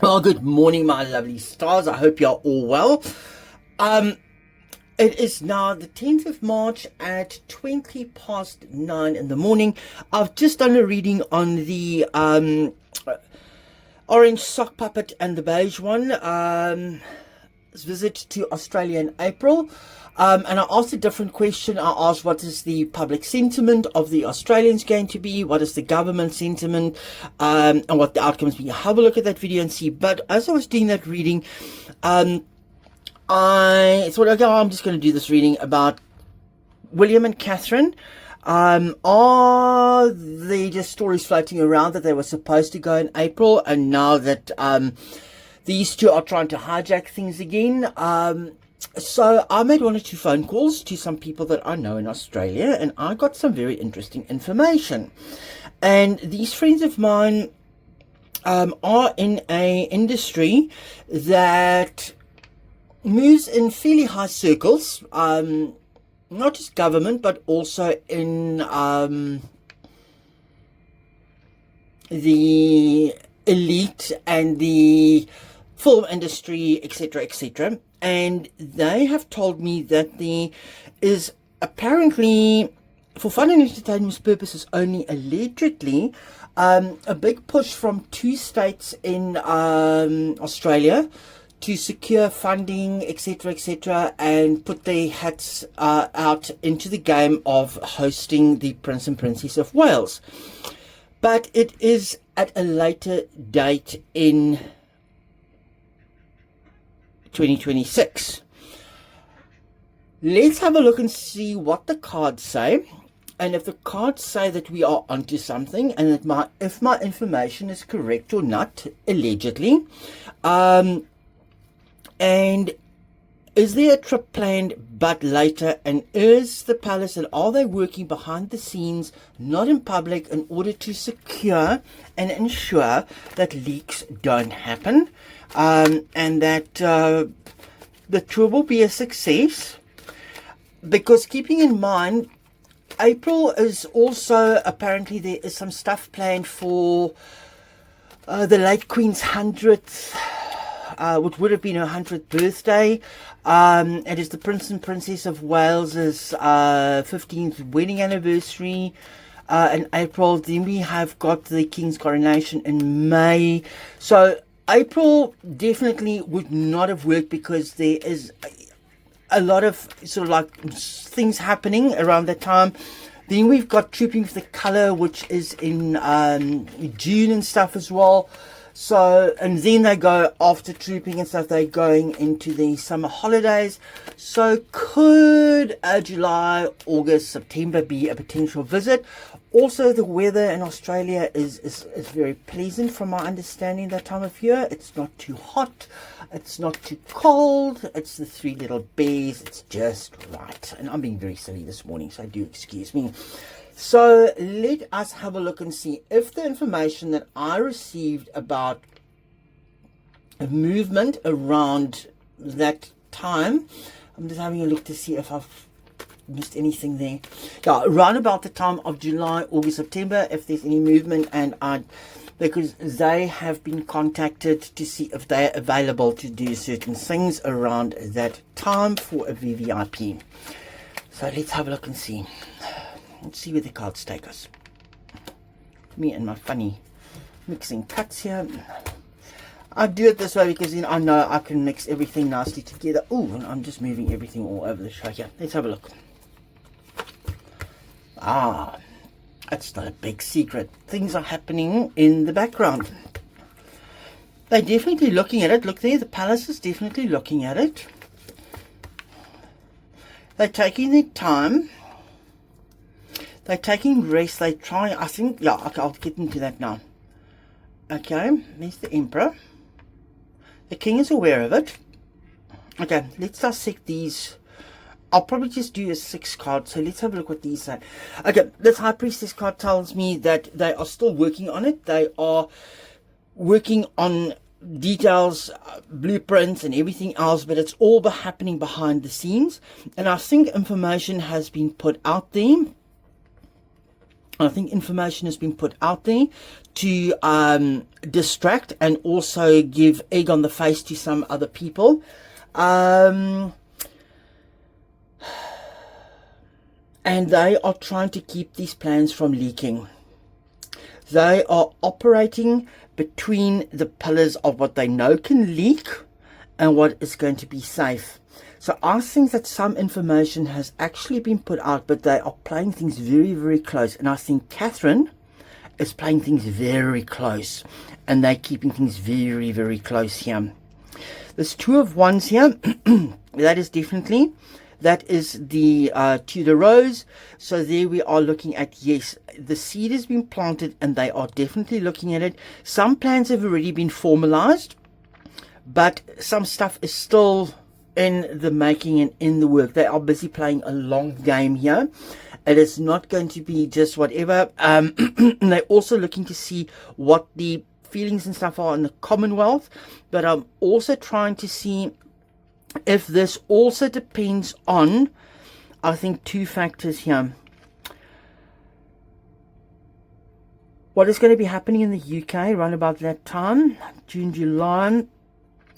Well, good morning, my lovely stars. I hope you're all well. It is now the 10th of March at 20 past 9 in the morning. I've just done a reading on the orange sock puppet and the beige one. Visit to Australia in April. And I asked a different question. I asked, what is the public sentiment of the Australians going to be? What is the government sentiment? And what the outcomes be? Have a look at that video and see. But as I was doing that reading, I thought, okay, I'm just going to do this reading about William and Catherine. Are there just stories floating around that they were supposed to go in April, and now that these two are trying to hijack things again? So I made 1 or 2 phone calls to some people that I know in Australia, and I got some very interesting information. And these friends of mine are in a industry that moves in fairly high circles, not just government, but also in the elite and the film industry, etc., etc. And they have told me that there is apparently, for fun and entertainment purposes only, allegedly, a big push from 2 states in Australia to secure funding, etc., etc., and put their hats out into the game of hosting the Prince and Princess of Wales. But it is at a later date in 2026. Let's have a look and see what the cards say. And if the cards say that we are onto something, and that if my information is correct or not, allegedly. And is there a trip planned but later, and is the palace, and are they working behind the scenes, not in public, in order to secure and ensure that leaks don't happen, and that the tour will be a success? Because keeping in mind, April is also, apparently there is some stuff planned for the late Queen's 100th, which would have been her 100th birthday. It is the Prince and Princess of Wales's 15th wedding anniversary in April. Then we have got the King's coronation in May. So April definitely would not have worked, because there is a lot of sort of like things happening around that time. Then we've got Trooping with the Colour, which is in June and stuff as well. So, and then they go, after Trooping and stuff, they're going into the summer holidays. So could July, August, September be a potential visit? Also, the weather in Australia is very pleasant from my understanding that time of year. It's not too hot. It's not too cold. It's the 3 little bears. It's just right. And I'm being very silly this morning, so do excuse me. So let us have a look and see if the information that I received about a movement around that time, I'm just having a look to see if I've missed anything there. Yeah, around about the time of July, August, September, if there's any movement, and because they have been contacted to see if they're available to do certain things around that time for a VVIP. So let's have a look and see. Let's see where the cards take us. Me and my funny mixing cuts here. I do it this way because then I know I can mix everything nicely together. Oh, and I'm just moving everything all over the show here. Let's have a look. That's not a big secret. Things are happening in the background. They're definitely looking at it. Look there, the palace is definitely looking at it. They're taking their time. They're taking rest. They're trying, I think, yeah, okay, I'll get into that now. Okay, there's the Emperor. The King is aware of it. Okay, let's dissect these. I'll probably just do a 6 card, so let's have a look what these say. Okay, this High Priestess card tells me that they are still working on it. They are working on details, blueprints and everything else, but it's all happening behind the scenes. And I think information has been put out there I think information has been put out there to distract and also give egg on the face to some other people. And they are trying to keep these plans from leaking. They are operating between the pillars of what they know can leak and what is going to be safe. So I think that some information has actually been put out, but they are playing things very, very close. And I think Catherine is playing things very close, and they're keeping things very, very close here. There's Two of Wands here. That is definitely, that is the Tudor Rose. So there we are looking at, yes, the seed has been planted and they are definitely looking at it. Some plans have already been formalized, but some stuff is still in the making and in the work. They are busy playing a long game here. It is not going to be just whatever. They're also looking to see what the feelings and stuff are in the Commonwealth, but I'm also trying to see if this also depends on, I think, two factors here. What is going to be happening in the UK around about that time, June, July,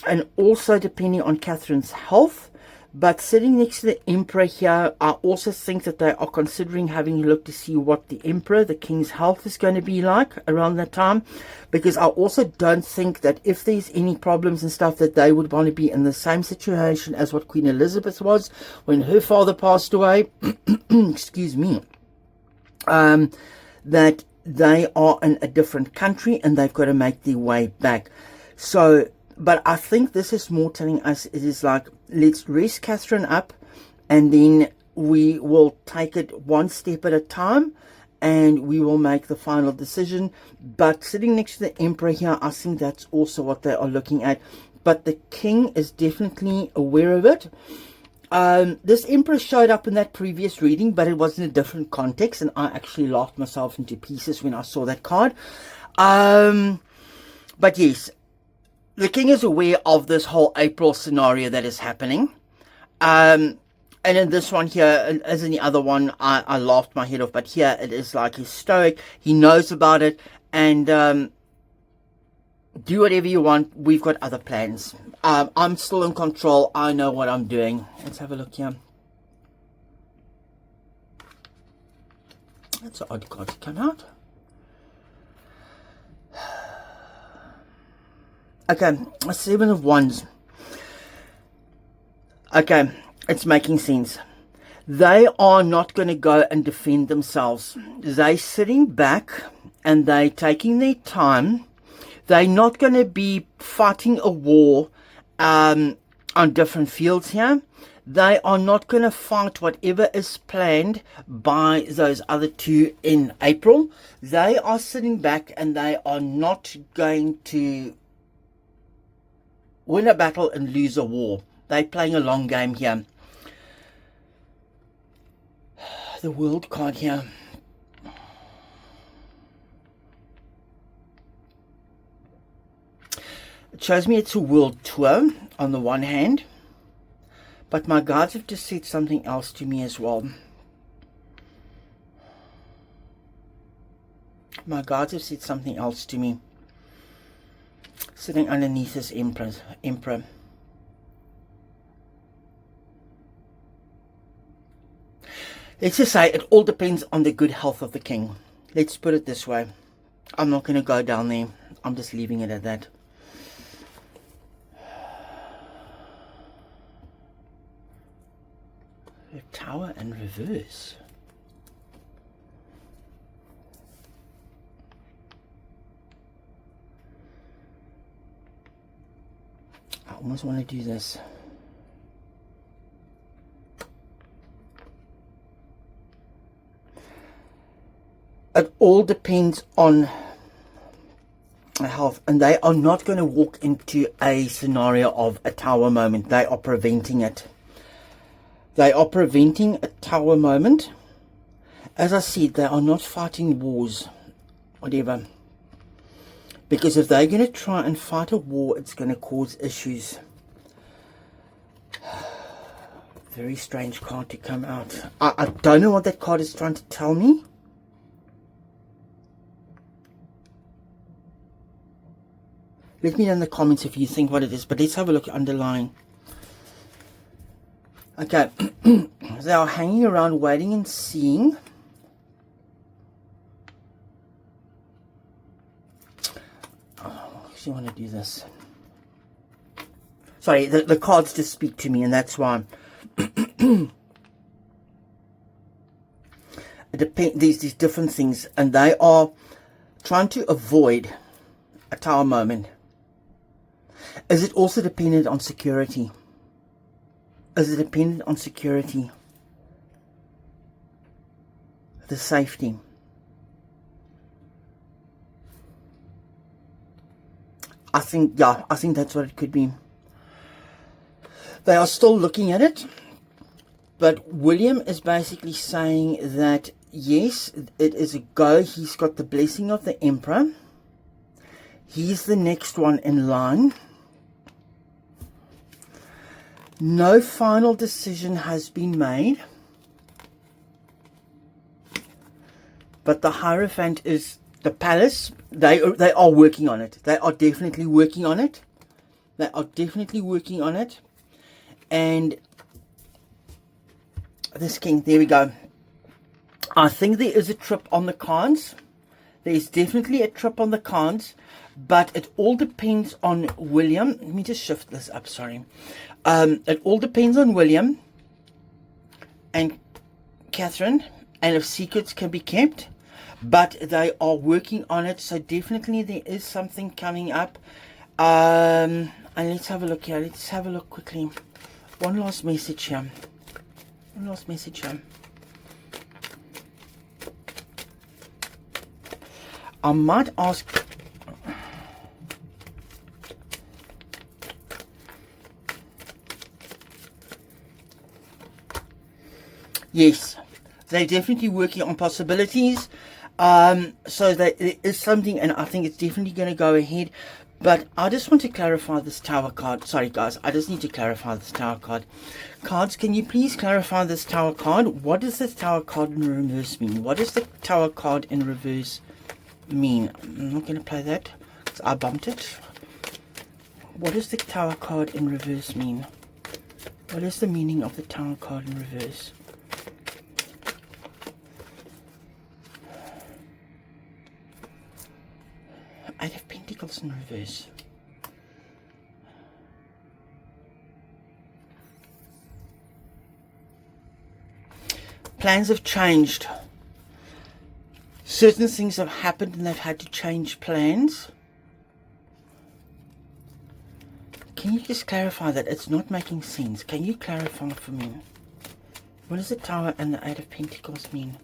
and also depending on Catherine's health. But sitting next to the Emperor here, I also think that they are considering having a look to see what the Emperor, the King's health, is going to be like around that time. Because I also don't think that if there's any problems and stuff, that they would want to be in the same situation as what Queen Elizabeth was when her father passed away. Excuse me. That they are in a different country and they've got to make their way back. So, but I think this is more telling us, it is like, let's rest Catherine up and then we will take it one step at a time and we will make the final decision. But sitting next to the Emperor here, I think that's also what they are looking at. But the King is definitely aware of it. This Emperor showed up in that previous reading, but it was in a different context, and I actually laughed myself into pieces when I saw that card. But yes, the King is aware of this whole April scenario that is happening. And in this one here, as in the other one, I laughed my head off. But here it is like he's stoic. He knows about it. And do whatever you want. We've got other plans. I'm still in control. I know what I'm doing. Let's have a look here. That's an odd card to come out. Okay, Seven of Wands. Okay, it's making sense. They are not going to go and defend themselves. They're sitting back and they're taking their time. They're not going to be fighting a war on different fields here. They are not going to fight whatever is planned by those other two in April. They are sitting back and they are not going to win a battle and lose a war. They're playing a long game here. The World card here. It shows me it's a world tour on the one hand, but my guides have just said something else to me as well. My guides have said something else to me. Sitting underneath this Emperor. Let's just say it all depends on the good health of the King. Let's put it this way. I'm not going to go down there. I'm just leaving it at that. The Tower in reverse. I almost want to do this. It all depends on health, and they are not going to walk into a scenario of a tower moment. They are preventing it. They are preventing a tower moment. As I said, they are not fighting wars, whatever. Because if they're going to try and fight a war, it's going to cause issues. Very strange card to come out. I don't know what that card is trying to tell me. Let me know in the comments if you think what it is, but let's have a look at underlying. Okay, they are hanging around waiting and seeing. Oh, I actually want to do this. Sorry, the cards just speak to me, and that's why. These different things, and they are trying to avoid a Tower moment. Is it also dependent on security? Is it dependent on security? The safety. I think that's what it could be. They are still looking at it, but William is basically saying that yes, it is a go. He's got the blessing of the Emperor. He's the next one in line. No final decision has been made, but the Hierophant is the palace. They are working on it. They are definitely working on it. They are definitely working on it. And this king, there we go. I think there is a trip on the cards. There's definitely a trip on the cards, but it all depends on William. Let me just shift this up, sorry. It all depends on William and Catherine, and if secrets can be kept, but they are working on it, so definitely there is something coming up. And let's have a look here. Let's have a look quickly. One last message here. One last message here. I might ask... Yes, they're definitely working on possibilities. So there is something, and I think it's definitely going to go ahead. But I just want to clarify this Tower card. Sorry, guys, I just need to clarify this Tower card. Cards, can you please clarify this Tower card? What does this Tower card in reverse mean? What does the Tower card in reverse mean? I'm not going to play that because I bumped it. What does the Tower card in reverse mean? What is the meaning of the Tower card in reverse? Eight of Pentacles in reverse. Plans have changed. Certain things have happened and they've had to change plans. Can you just clarify that? It's not making sense. Can you clarify for me? What does the Tower and the Eight of Pentacles mean?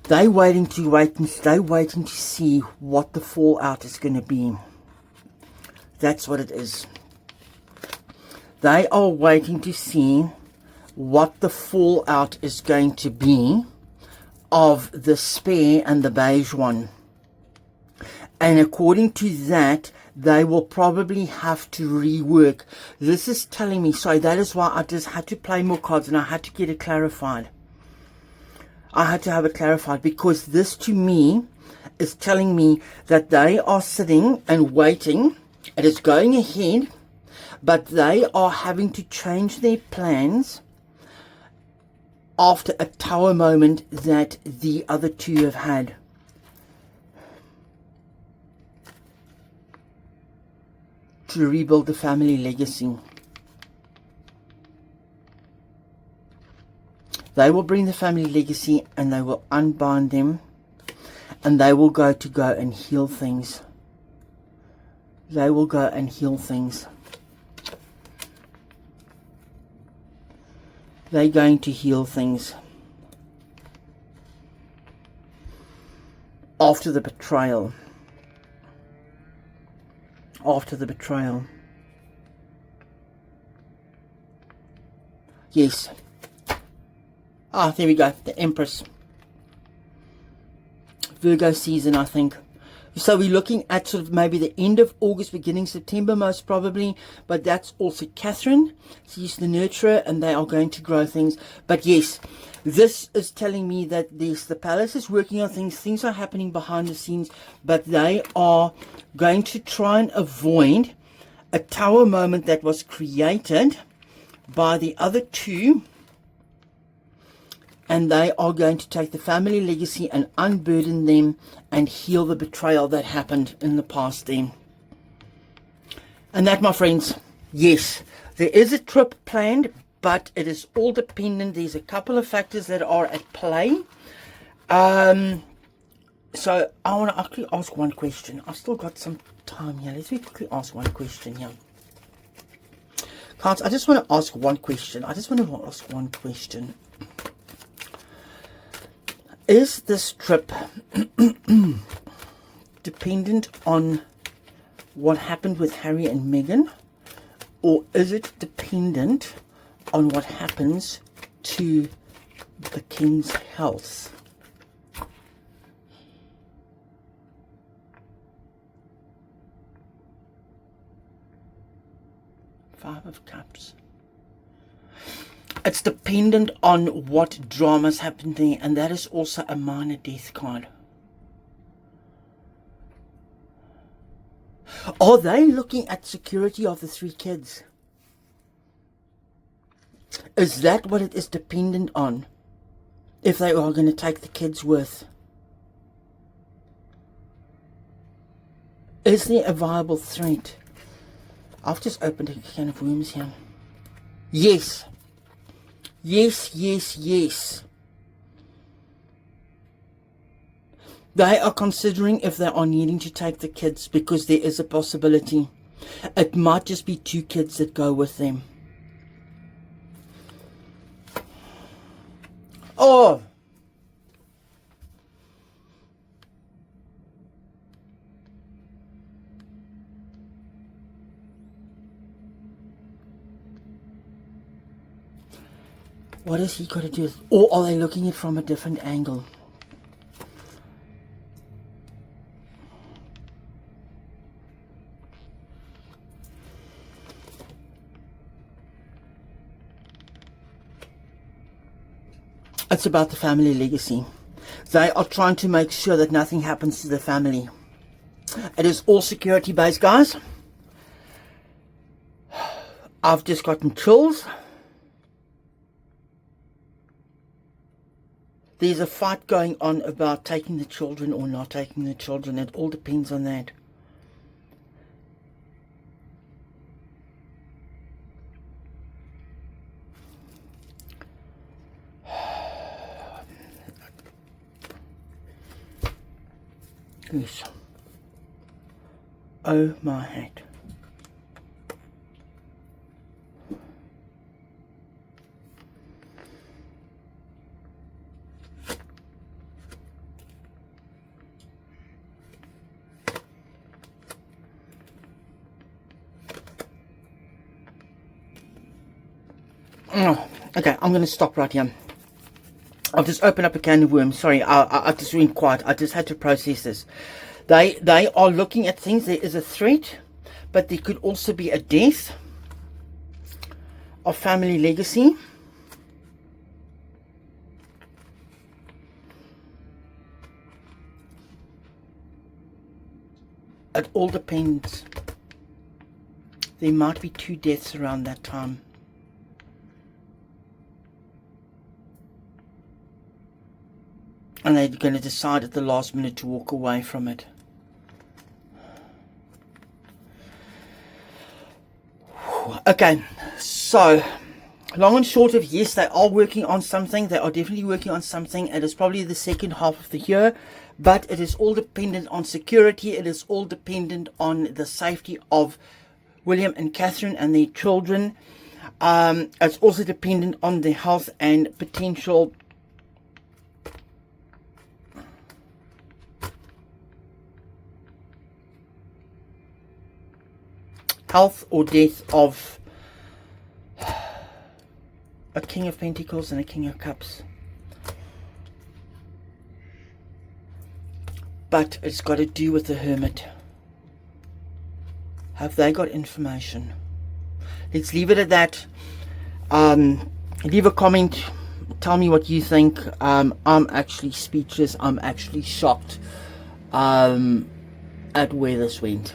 They're waiting to see what the fallout is going to be. That's what it is. They are waiting to see what the fallout is going to be of the spare and the beige one. And according to that, they will probably have to rework. This is telling me, so that is why I just had to play more cards and I had to get it clarified. I had to have it clarified because this to me is telling me that they are sitting and waiting. It is going ahead, but they are having to change their plans after a Tower moment that the other two have had. To rebuild the family legacy. They will bring the family legacy and they will unbind them and they will go and heal things. They will go and heal things. They're going to heal things. After the betrayal. After the betrayal. Yes. Ah, there we go. The Empress. Virgo season, I think. So we're looking at sort of maybe the end of August, beginning September, most probably. But that's also Catherine. She's the nurturer, and they are going to grow things. But yes, this is telling me that the palace is working on things. Things are happening behind the scenes, but they are going to try and avoid a tower moment that was created by the other two. And they are going to take the family legacy and unburden them and heal the betrayal that happened in the past then. And that, my friends, yes, there is a trip planned, but it is all dependent. There's a couple of factors that are at play. So I want to actually ask one question. I've still got some time here. Let's quickly ask one question here. Cards, I just want to ask one question. Is this trip dependent on what happened with Harry and Meghan, or is it dependent on what happens to the King's health? Five of Cups. It's dependent on what dramas happen there, and that is also a minor death card. Are they looking at security of the 3 kids? Is that what it is dependent on? If they are going to take the kids with? Is there a viable threat? I've just opened a can of worms here. Yes. Yes, yes, yes. They are considering if they are needing to take the kids, because there is a possibility. It might just be 2 kids that go with them. Oh! What has he got to do with, or are they looking at it from a different angle? It's about the family legacy. They are trying to make sure that nothing happens to the family. It is all security based, guys. I've just gotten chills. There's a fight going on about taking the children or not taking the children. It all depends on that. Yes. Oh my hat. Oh, okay, I'm going to stop right here. I've just opened up a can of worms. Sorry, I just went quiet. I just had to process this. They are looking at things. There is a threat, but there could also be a death of family legacy. It all depends. There might be 2 deaths around that time. And they're going to decide at the last minute to walk away from it. Okay, so long and short of, yes, they are working on something. They are definitely working on something. It is probably the second half of the year, but it is all dependent on security. It is all dependent on the safety of William and Catherine and their children. It's also dependent on their health and potential health or death of a King of Pentacles and a King of Cups. but it's got to do with the Hermit. Have they got information? Let's leave it at that. Leave a comment. Tell me what you think. I'm actually speechless. I'm actually shocked at where this went.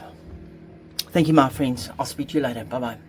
Thank you, my friends. I'll speak to you later. Bye-bye.